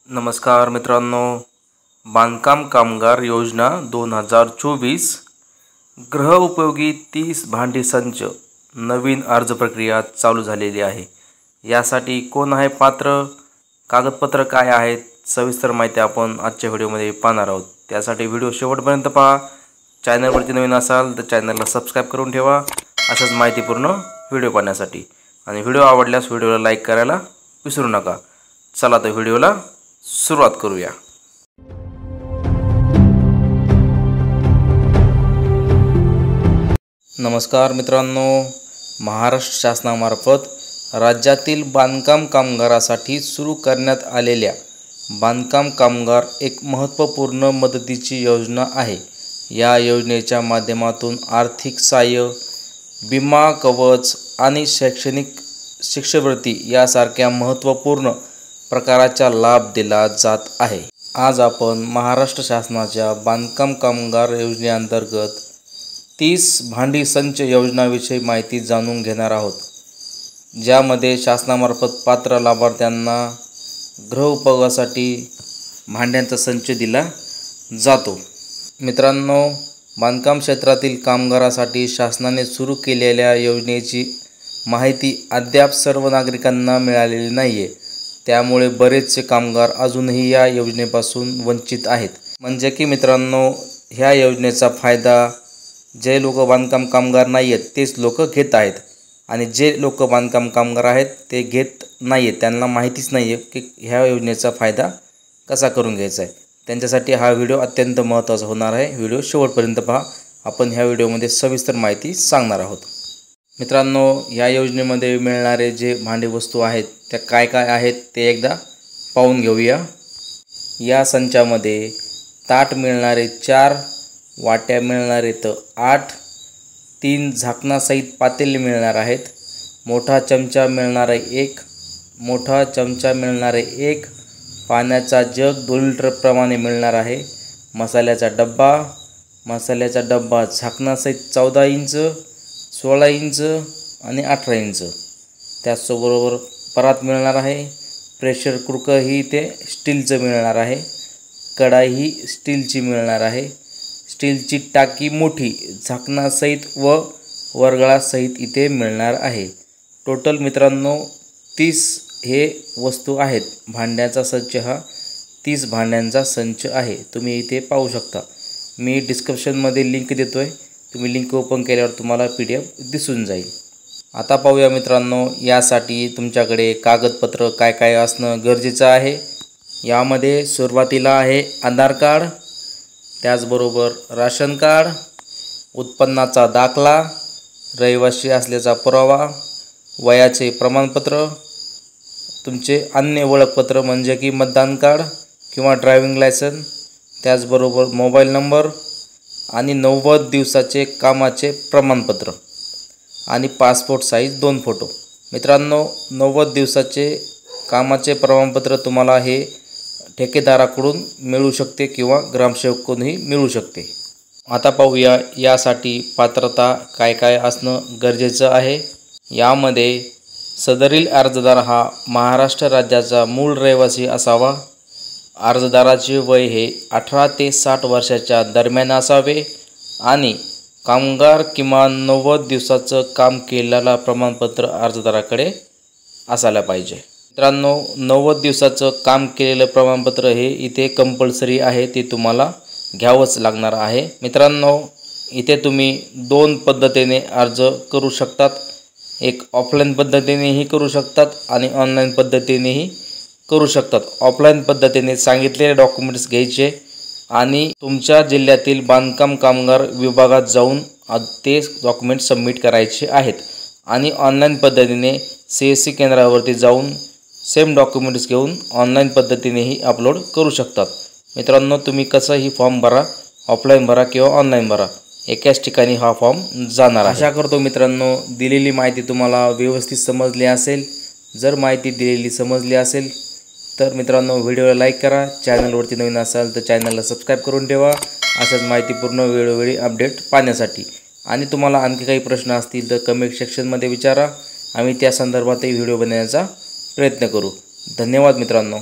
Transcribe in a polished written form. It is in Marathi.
नमस्कार मित्रांनो, बांधकाम कामगार योजना 2024 गृहउपयोगी 30 भांडी संच नवीन अर्ज प्रक्रिया चालू झालेली आहे। यासाठी कोण आहे पात्र, कागदपत्र काय आहेत, सविस्तर माहिती आपण आजच्या व्हिडिओमध्ये पाहणार आहोत। त्यासाठी व्हिडिओ शेवटपर्यंत पहा। चॅनलवरती नवीन असाल तर चॅनलला सबस्क्राइब करून ठेवा अशाच माहितीपूर्ण व्हिडिओ पाहण्यासाठी। आणि व्हिडिओ आवडल्यास व्हिडिओला लाईक करायला विसरू नका। चला तर व्हिडिओला सुरुवात करूया। नमस्कार मित्रांनो, महाराष्ट्र शासनामार्फत राज्यातील बांधकाम कामगारासाठी सुरू करण्यात आलेल्या बांधकाम कामगार एक महत्त्वपूर्ण मदतीची योजना आहे। या योजनेच्या माध्यमातून आर्थिक सहाय्य, विमा कवच आणि शैक्षणिक शिष्यवृत्ती यासारख्या महत्त्वपूर्ण प्रकाराचा लाभ दिला जात आहे। आज आपण महाराष्ट्र शासनाच्या बांधकाम कामगार योजनेअंतर्गत 30 भांडी संच योजनाविषयी माहिती जाणून घेणार आहोत, ज्यामध्ये शासनामार्फत पात्र लाभार्थ्यांना गृहउपयोगासाठी भांड्यांचा संच दिला जातो। मित्रांनो, बांधकाम क्षेत्रातील कामगारासाठी शासनाने सुरू केलेल्या योजनेची माहिती अद्याप सर्व नागरिकांना मिळालेली नाहीये। त्यामुळे बरेचसे कामगार अजूनही या योजनेपासून वंचित आहेत। म्हणजे की मित्रांनो, ह्या योजनेचा फायदा जे लोक बांधकाम कामगार नाही आहेत तेच लोक घेत आहेत, आणि जे लोक बांधकाम कामगार आहेत ते घेत नाही आहेत, त्यांना माहितीच नाही आहे की ह्या योजनेचा फायदा कसा करून घ्यायचा आहे। त्यांच्यासाठी हा व्हिडिओ अत्यंत महत्त्वाचा होणार आहे। व्हिडिओ शेवटपर्यंत पहा। आपण ह्या व्हिडिओमध्ये सविस्तर माहिती सांगणार आहोत। मित्रांनो, या योजनेमध्ये मिळणारे जे भांडी वस्तू आहेत त्या काय काय आहेत ते एकदा पाहून घेऊया। या संचामध्ये ताट मिळणारे 4, वाट्या मिळणारे 8, 3 झाकणासहित पातेले मिळणार आहेत, मोठा चमचा मिळणारे 1, मोठा चमचा मिळणारे 1, पाण्याचा जग 2 लिटर प्रमाणे मिळणार आहे, मसाल्याचा डब्बा झाकणासहित 14 इंच, 16 इंच आणि 18 इंच। त्याचबरोबर परात मिळणार आहे, प्रेशर कुकर ही ते स्टीलचं मिळणार आहे, कढाई ही स्टीलची मिळणार आहे, स्टीलची टाकी मोठी झाकणासहित व वरगळासहित इथे मिळणार आहे। टोटल मित्रांनो 30 हे वस्तू आहेत। भांड्याचा संच हा 30 भांड्यांचा संच आहे। तुम्ही इथे पाहू शकता। मी डिस्क्रिप्शनमध्ये लिंक देतोय, तुम्ही लिंक ओपन केल्यावर तुम्हाला PDF दिसून जाईल। आता पाहूया मित्रांनो, यासाठी तुमच्याकडे कागदपत्र काय काय असणं गरजेचं आहे। यामध्ये सुरुवातीला आहे आधार कार्ड, त्याचबरोबर राशन कार्ड, उत्पन्नाचा दाखला, रहिवासी असल्याचा पुरावा, वयाचे प्रमाणपत्र, तुमचे अन्य ओळखपत्र म्हणजे की मतदान कार्ड किंवा ड्रायव्हिंग लायसन, त्याचबरोबर मोबाईल नंबर आणि 90 दिवसाचे कामाचे प्रमाणपत्र आणि पासपोर्ट साईज 2 फोटो। मित्रांनो, 90 दिवसाचे कामाचे प्रमाणपत्र तुम्हाला हे ठेकेदाराकडून मिळू शकते किंवा ग्रामसेवकाकडूनही मिळू शकते। आता पाहूया यासाठी पात्रता काय काय असणं गरजेचं आहे। यामध्ये सदरील अर्जदार हा महाराष्ट्र राज्याचा मूळ रहिवासी असावा, अर्जदाराचे वय हे 18 ते 60 वर्षाच्या दरम्यान असावे आणि कामगार किमान 90 दिवसाचं काम केलेला प्रमाणपत्र अर्जदाराकडे असायला पाहिजे। मित्रांनो, 90 दिवसाचं काम केलेलं प्रमाणपत्र हे इथे कंपल्सरी आहे, ते तुम्हाला घ्यावंच लागणार आहे। मित्रांनो, इथे तुम्ही 2 पद्धतीने अर्ज करू शकतात। एक ऑफलाईन पद्धतीनेही करू शकतात आणि ऑनलाईन पद्धतीनेही करू शकतात। ऑफलाईन पद्धतीने सांगितलेले डॉक्युमेंट्स घ्यायचे आणि तुमच्या जिल्ह्यातील बांधकाम कामगार विभागात जाऊन ते डॉक्युमेंट सबमिट करायचे आहेत, आणि ऑनलाईन पद्धतीने CSC केंद्रावरती जाऊन सेम डॉक्युमेंट्स घेऊन ऑनलाईन पद्धतीनेही अपलोड करू शकतात। मित्रांनो, तुम्ही कसंही फॉर्म भरा, ऑफलाईन भरा किंवा ऑनलाईन भरा, एकाच ठिकाणी हा फॉर्म जाणार आहे। आशा करतो मित्रांनो, दिलेली माहिती तुम्हाला व्यवस्थित समजली असेल। जर माहिती दिलेली समजली असेल तर मित्रांनो, व्हिडिओला लाईक करा, चॅनलवरती नवीन असाल तर चॅनलला सबस्क्राइब करून ठेवा अशाच माहितीपूर्ण वेळोवेळी अपडेट पाहण्यासाठी। आणि तुम्हाला आणखी काही प्रश्न असतील तर कमेंट सेक्शनमध्ये विचारा, आम्ही त्या संदर्भातही व्हिडिओ बनवण्याचा प्रयत्न करू। धन्यवाद मित्रांनो।